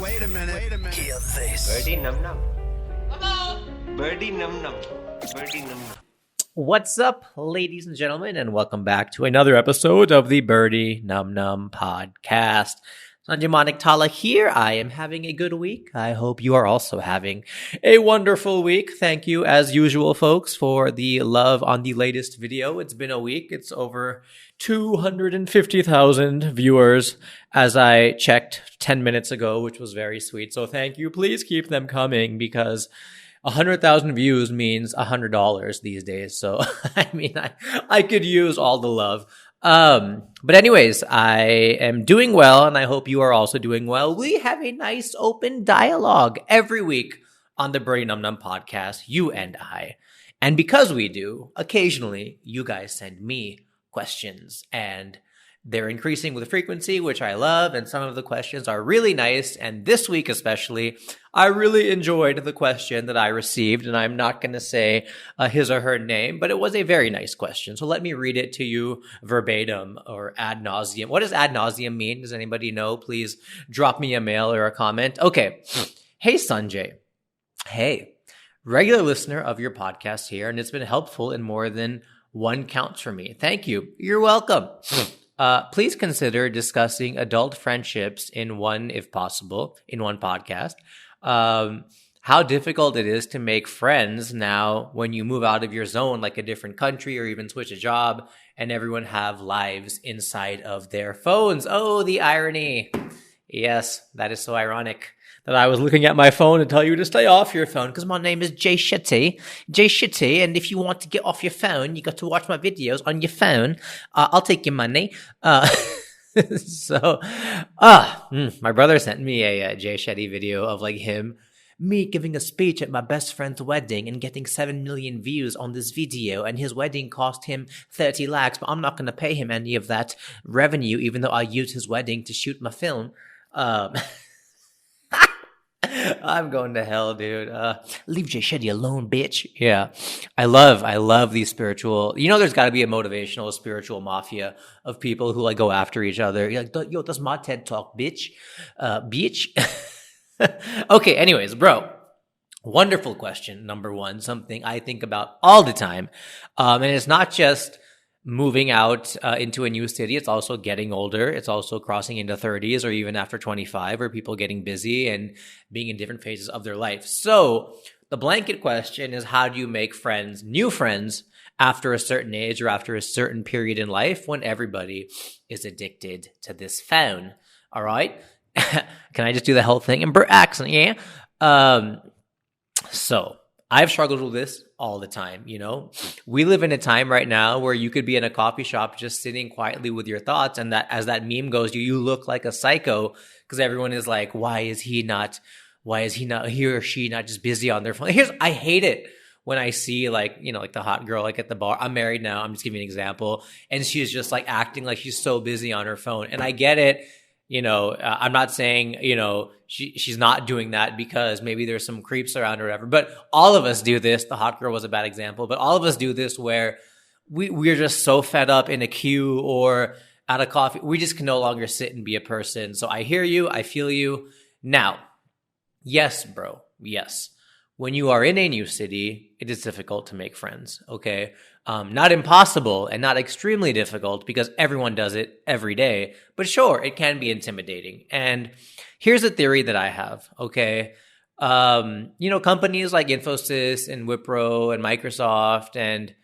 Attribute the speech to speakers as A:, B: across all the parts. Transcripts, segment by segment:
A: Wait a minute. Hear this.
B: Birdy num num. Hello. Birdy num num. Birdy num num.
C: What's up, ladies and gentlemen, and welcome back to another episode of the Birdy Num Num podcast. Sanjay Manaktala here. I am having a good week. I hope you are also having a wonderful week. Thank you, as usual, folks, for the love on the latest video. It's been a week. It's over 250,000 viewers as I checked 10 minutes ago, which was very sweet. So thank you. Please keep them coming because 100,000 views means $100 these days. So, I could use all the love. But anyways, I am doing well and I hope you are also doing well. We have a nice open dialogue every week on the Birdy Num Num podcast, you and I. And because we do, occasionally you guys send me questions and they're increasing with frequency, which I love, and some of the questions are really nice. And this week especially, I really enjoyed the question that I received, and I'm not going to say his or her name, but it was a very nice question. So let me read it to you verbatim or ad nauseum. What does ad nauseum mean? Does anybody know? Please drop me a mail or a comment. Okay. Hey, Sanjay. Hey, regular listener of your podcast here, and it's been helpful in more than one counts for me. Thank you. You're welcome. Please consider discussing adult friendships in one, if possible, in one podcast. How difficult it is to make friends now when you move out of your zone, like a different country or even switch a job, and everyone have lives inside of their phones. Oh, the irony. Yes, that is so ironic that I was looking at my phone to tell you to stay off your phone because my name is Jay Shitty, and if you want to get off your phone, you got to watch my videos on your phone. I'll take your money. My brother sent me a Jay Shetty video of like me giving a speech at my best friend's wedding and getting 7 million views on this video, and his wedding cost him 30 lakhs, but I'm not going to pay him any of that revenue, even though I used his wedding to shoot my film. I'm going to hell, dude. Leave Jay Shetty alone, bitch. Yeah. I love these spiritual, there's got to be a motivational spiritual mafia of people who like go after each other. You're like, yo, that's my TED talk, bitch. Bitch. Okay. Anyways, bro, wonderful question. Number one, something I think about all the time. And it's not just moving out into a new city. It's also getting older. It's also crossing into 30s or even after 25, or people getting busy and being in different phases of their life. So the blanket question is, how do you make friends, new friends, after a certain age or after a certain period in life when everybody is addicted to this phone? All right. Can I just do the whole thing in Bert accent? Yeah. So I've struggled with this all the time. We live in a time right now where you could be in a coffee shop just sitting quietly with your thoughts, and that, as that meme goes, you look like a psycho because everyone is like, why is he or she not just busy on their phone? I hate it when I see like the hot girl like at the bar. I'm married now. I'm just giving an example, and she's just like acting like she's so busy on her phone, and I get it. I'm not saying, she's not doing that because maybe there's some creeps around or whatever, but all of us do this. The hot girl was a bad example, but all of us do this where we're just so fed up in a queue or at a coffee. We just can no longer sit and be a person. So I hear you. I feel you. Now, yes, bro. Yes. When you are in a new city, it is difficult to make friends. Okay. Not impossible and not extremely difficult because everyone does it every day, but sure, it can be intimidating. And here's a theory that I have. Okay. Companies like Infosys and Wipro and Microsoft, and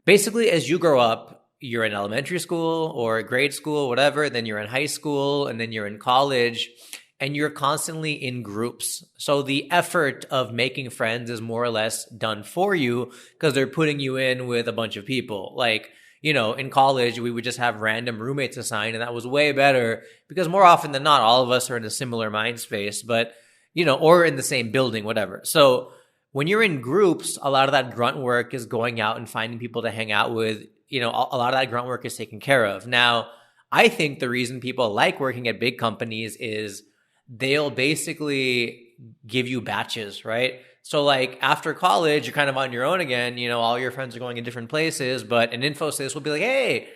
C: basically as you grow up, you're in elementary school or grade school, whatever, then you're in high school and then you're in college, and you're constantly in groups. So the effort of making friends is more or less done for you because they're putting you in with a bunch of people. Like, in college, we would just have random roommates assigned, and that was way better because more often than not, all of us are in a similar mind space, but, or in the same building, whatever. So when you're in groups, a lot of that grunt work is going out and finding people to hang out with. A lot of that grunt work is taken care of. Now, I think the reason people like working at big companies is they'll basically give you batches, right? So like after college, you're kind of on your own again, all your friends are going in different places, but an Infosys will be like, hey,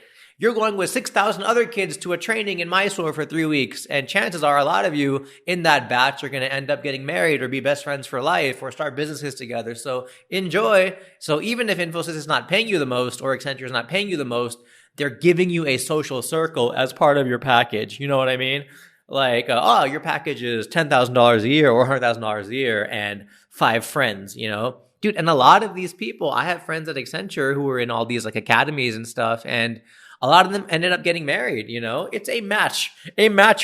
C: You're going with 6,000 other kids to a training in Mysore for 3 weeks. And chances are a lot of you in that batch are going to end up getting married or be best friends for life or start businesses together. So enjoy. So even if Infosys is not paying you the most or Accenture is not paying you the most, they're giving you a social circle as part of your package. You know what I mean? Like, your package is $10,000 a year or $100,000 a year and 5 friends, you know? Dude, and a lot of these people, I have friends at Accenture who were in all these like academies and stuff, and a lot of them ended up getting married, you know? It's a match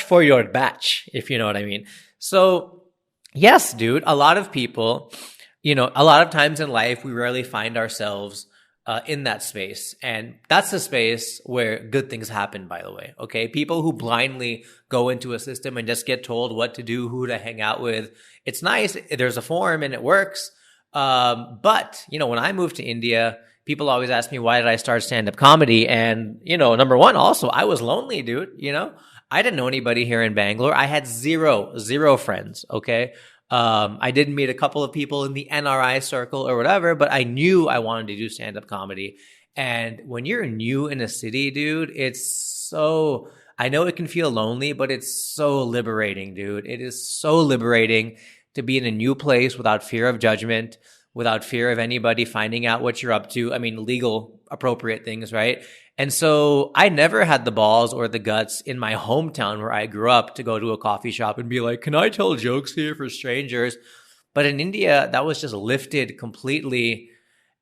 C: for your batch, if you know what I mean. So, yes, dude, a lot of people, you know, a lot of times in life, we rarely find ourselves in that space. And that's the space where good things happen, by the way. Okay. People who blindly go into a system and just get told what to do, who to hang out with. It's nice. There's a form and it works. But, you know, when I moved to India, people always ask me, why did I start stand-up comedy? And, you know, number one, also, I was lonely, dude. You know, I didn't know anybody here in Bangalore. I had zero friends. Okay. I did meet a couple of people in the NRI circle or whatever, but I knew I wanted to do stand-up comedy. And when you're new in a city, dude, I know it can feel lonely, but it's so liberating, dude. It is so liberating to be in a new place without fear of judgment, without fear of anybody finding out what you're up to. I mean, legal, appropriate things, right? And so I never had the balls or the guts in my hometown where I grew up to go to a coffee shop and be like, can I tell jokes here for strangers? But in India, that was just lifted completely.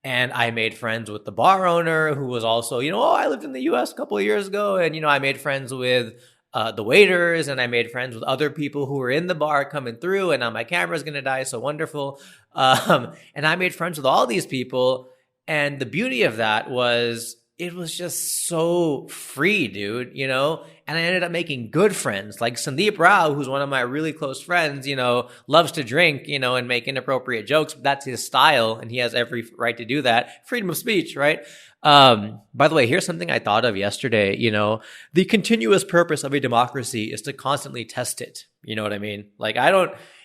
C: And I made friends with the bar owner who was also, you know, I lived in the US a couple of years ago. And, you know, I made friends with the waiters, and I made friends with other people who were in the bar coming through, and now my camera's going to die. So wonderful. And I made friends with all these people. And the beauty of that was it was just so free, dude, you know? And I ended up making good friends like Sandeep Rao, who's one of my really close friends, you know, loves to drink, you know, and make inappropriate jokes. But that's his style, and he has every right to do that. Freedom of speech, right? By the way, here's something I thought of yesterday, you know, the continuous purpose of a democracy is to constantly test it. You know what I mean? Like,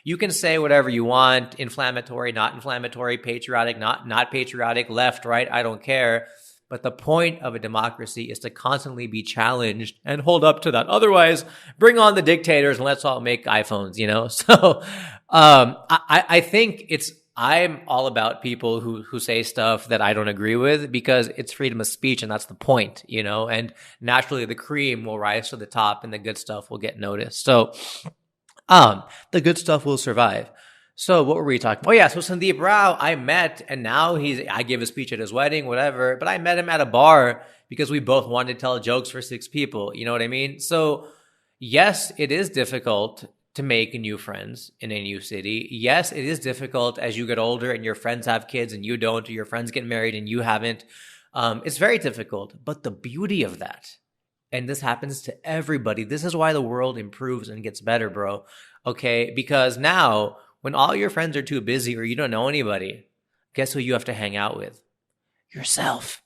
C: you can say whatever you want, inflammatory, not inflammatory, patriotic, not patriotic, left, right, I don't care. But the point of a democracy is to constantly be challenged and hold up to that. Otherwise, bring on the dictators and let's all make iPhones, you know? So, I think I'm all about people who say stuff that I don't agree with because it's freedom of speech and that's the point, you know? And naturally the cream will rise to the top and the good stuff will get noticed. So, the good stuff will survive. So what were we talking about? Oh yeah, so Sandeep Rao, I met, and now I gave a speech at his wedding, whatever, but I met him at a bar because we both wanted to tell jokes for 6 people. You know what I mean? So yes, it is difficult to make new friends in a new city. Yes, it is difficult as you get older and your friends have kids and you don't, or your friends get married and you haven't. It's very difficult, but the beauty of that, and this happens to everybody, this is why the world improves and gets better, bro. Okay, because now, when all your friends are too busy or you don't know anybody, guess who you have to hang out with? Yourself.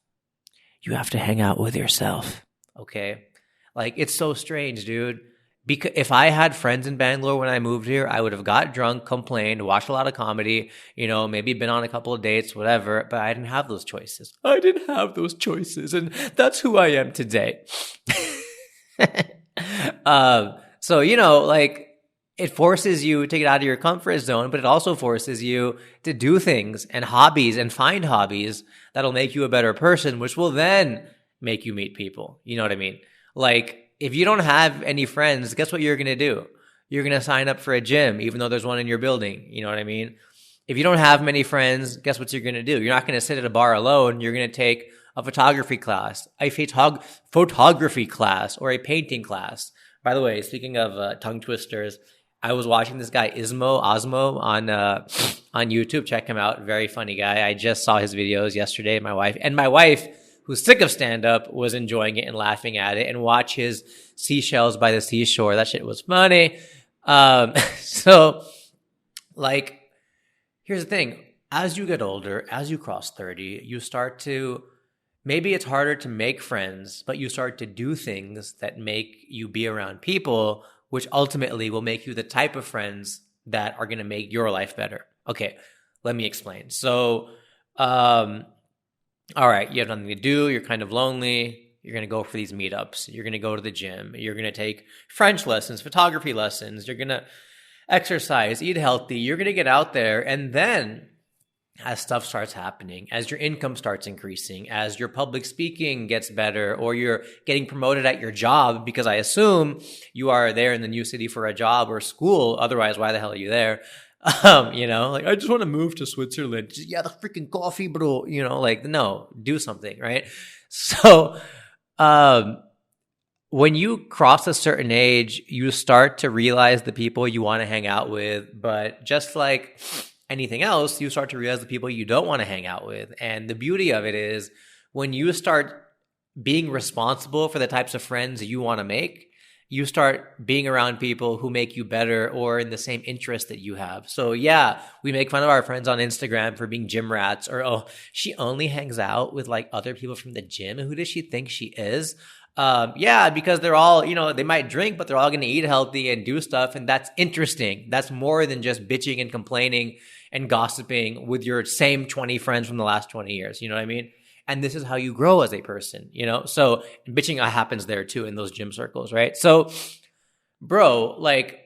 C: You have to hang out with yourself. Okay? Like, it's so strange, dude. Because if I had friends in Bangalore when I moved here, I would have got drunk, complained, watched a lot of comedy, you know, maybe been on a couple of dates, whatever, but I didn't have those choices. I didn't have those choices, and that's who I am today. So, you know, like, it forces you to get out of your comfort zone, but it also forces you to do things and hobbies and find hobbies that'll make you a better person, which will then make you meet people. You know what I mean? Like, if you don't have any friends, guess what you're going to do? You're going to sign up for a gym, even though there's one in your building. You know what I mean? If you don't have many friends, guess what you're going to do? You're not going to sit at a bar alone. You're going to take a photography class, photography class, or a painting class. By the way, speaking of tongue twisters, I was watching this guy Osmo on YouTube. Check him out. Very funny guy. I just saw his videos yesterday. My wife, who's sick of stand-up, was enjoying it and laughing at it, and watch his seashells by the seashore. That shit was funny. So, like, here's the thing. As you get older, as you cross 30, you start to, maybe it's harder to make friends, but you start to do things that make you be around people, which ultimately will make you the type of friends that are going to make your life better. Okay, let me explain. So, all right, you have nothing to do, you're kind of lonely, You're going to go for these meetups. You're going to go to the gym. You're going to take French lessons, photography lessons. You're going to exercise, eat healthy. You're going to get out there. And then as stuff starts happening, as your income starts increasing, as your public speaking gets better, or you're getting promoted at your job, because I assume you are there in the new city for a job or school. Otherwise, why the hell are you there? Like, I just want to move to Switzerland. Just, yeah, the freaking coffee, bro. Like, no, do something, right? So, when you cross a certain age, you start to realize the people you want to hang out with. But just like anything else, you start to realize the people you don't want to hang out with. And the beauty of it is when you start being responsible for the types of friends you want to make, you start being around people who make you better or in the same interest that you have. So yeah, we make fun of our friends on Instagram for being gym rats, or, oh, she only hangs out with like other people from the gym. Who does she think she is? Yeah, because they're all, they might drink, but they're all going to eat healthy and do stuff. And that's interesting. That's more than just bitching and complaining and gossiping with your same 20 friends from the last 20 years. You know what I mean? And this is how you grow as a person, So bitching happens there too in those gym circles, right? So, bro, like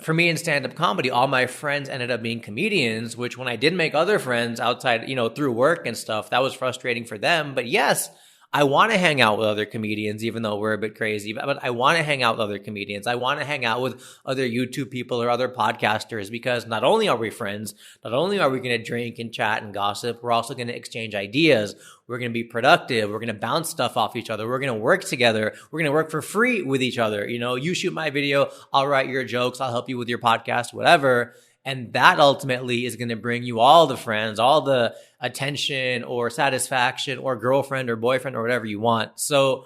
C: for me in stand-up comedy, all my friends ended up being comedians, which when I did make other friends outside, through work and stuff, that was frustrating for them. But yes, I want to hang out with other comedians, even though we're a bit crazy, but I want to hang out with other comedians. I want to hang out with other YouTube people or other podcasters, because not only are we friends, not only are we going to drink and chat and gossip, we're also going to exchange ideas. We're going to be productive. We're going to bounce stuff off each other. We're going to work together. We're going to work for free with each other. You shoot my video, I'll write your jokes, I'll help you with your podcast, whatever. And that ultimately is going to bring you all the friends, all the attention or satisfaction or girlfriend or boyfriend or whatever you want. So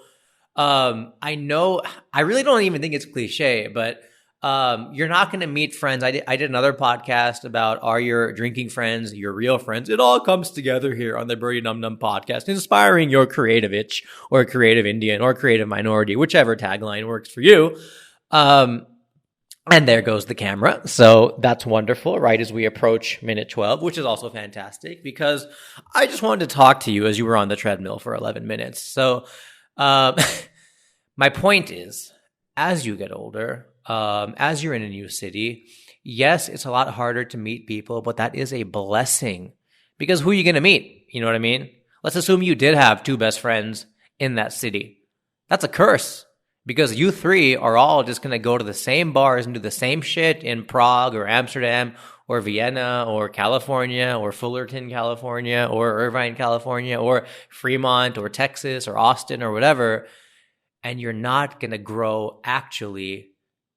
C: I know, I really don't even think it's cliche, but you're not going to meet friends. I did another podcast about, are your drinking friends your real friends? It all comes together here on the Birdy Num Num podcast, inspiring your creative itch or creative Indian or creative minority, whichever tagline works for you. And there goes the camera. So that's wonderful, right as we approach minute 12, which is also fantastic because I just wanted to talk to you as you were on the treadmill for 11 minutes. So my point is, as you get older, as you're in a new city, yes, it's a lot harder to meet people, but that is a blessing because who are you going to meet? You know what I mean? Let's assume you did have two best friends in that city. That's a curse. Because you three are all just going to go to the same bars and do the same shit in Prague or Amsterdam or Vienna or California or Fullerton, California or Irvine, California or Fremont or Texas or Austin or whatever. And you're not going to grow actually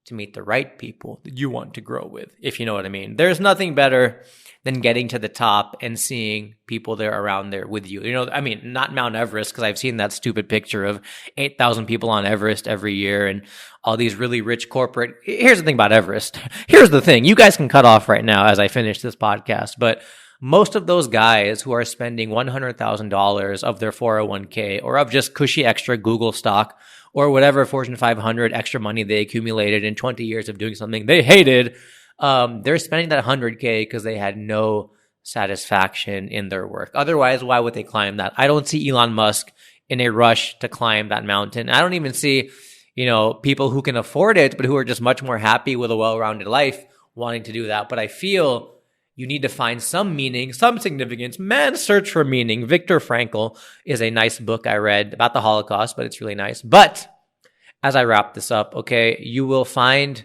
C: to meet the right people that you want to grow with, if you know what I mean. There's nothing better than getting to the top and seeing people there around there with you. I mean, not Mount Everest, because I've seen that stupid picture of 8,000 people on Everest every year and all these really rich corporate. Here's the thing about Everest. Here's the thing. You guys can cut off right now as I finish this podcast, but most of those guys who are spending $100,000 of their 401k or of just cushy extra Google stock or whatever Fortune 500 extra money they accumulated in 20 years of doing something they hated, they're spending that 100K because they had no satisfaction in their work. Otherwise, why would they climb that? I don't see Elon Musk in a rush to climb that mountain. I don't even see, people who can afford it, but who are just much more happy with a well-rounded life wanting to do that. But I feel you need to find some meaning, some significance. Man's Search for Meaning. Viktor Frankl is a nice book I read about the Holocaust, but it's really nice. But as I wrap this up, okay, you will find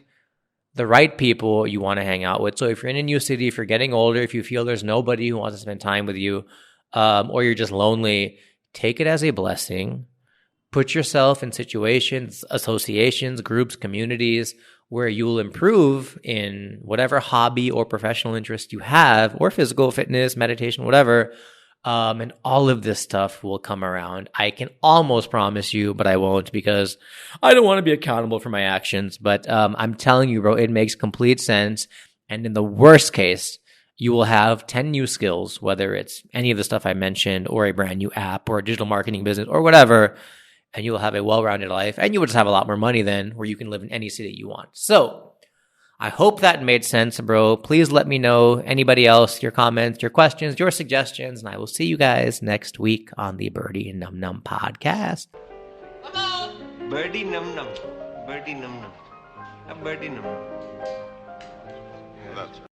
C: the right people you want to hang out with. So if you're in a new city, if you're getting older, if you feel there's nobody who wants to spend time with you, or you're just lonely, take it as a blessing. Put yourself in situations, associations, groups, communities where you will improve in whatever hobby or professional interest you have, or physical fitness, meditation, whatever. And all of this stuff will come around. I can almost promise you, but I won't because I don't want to be accountable for my actions. But I'm telling you, bro, it makes complete sense. And in the worst case, you will have 10 new skills, whether it's any of the stuff I mentioned or a brand new app or a digital marketing business or whatever. And you will have a well-rounded life, and you will just have a lot more money then where you can live in any city you want. So I hope that made sense, bro. Please let me know, anybody else, your comments, your questions, your suggestions, and I will see you guys next week on the Birdy and Num Num podcast.
B: Birdy num num. Birdy num num. Birdy num num.
A: That's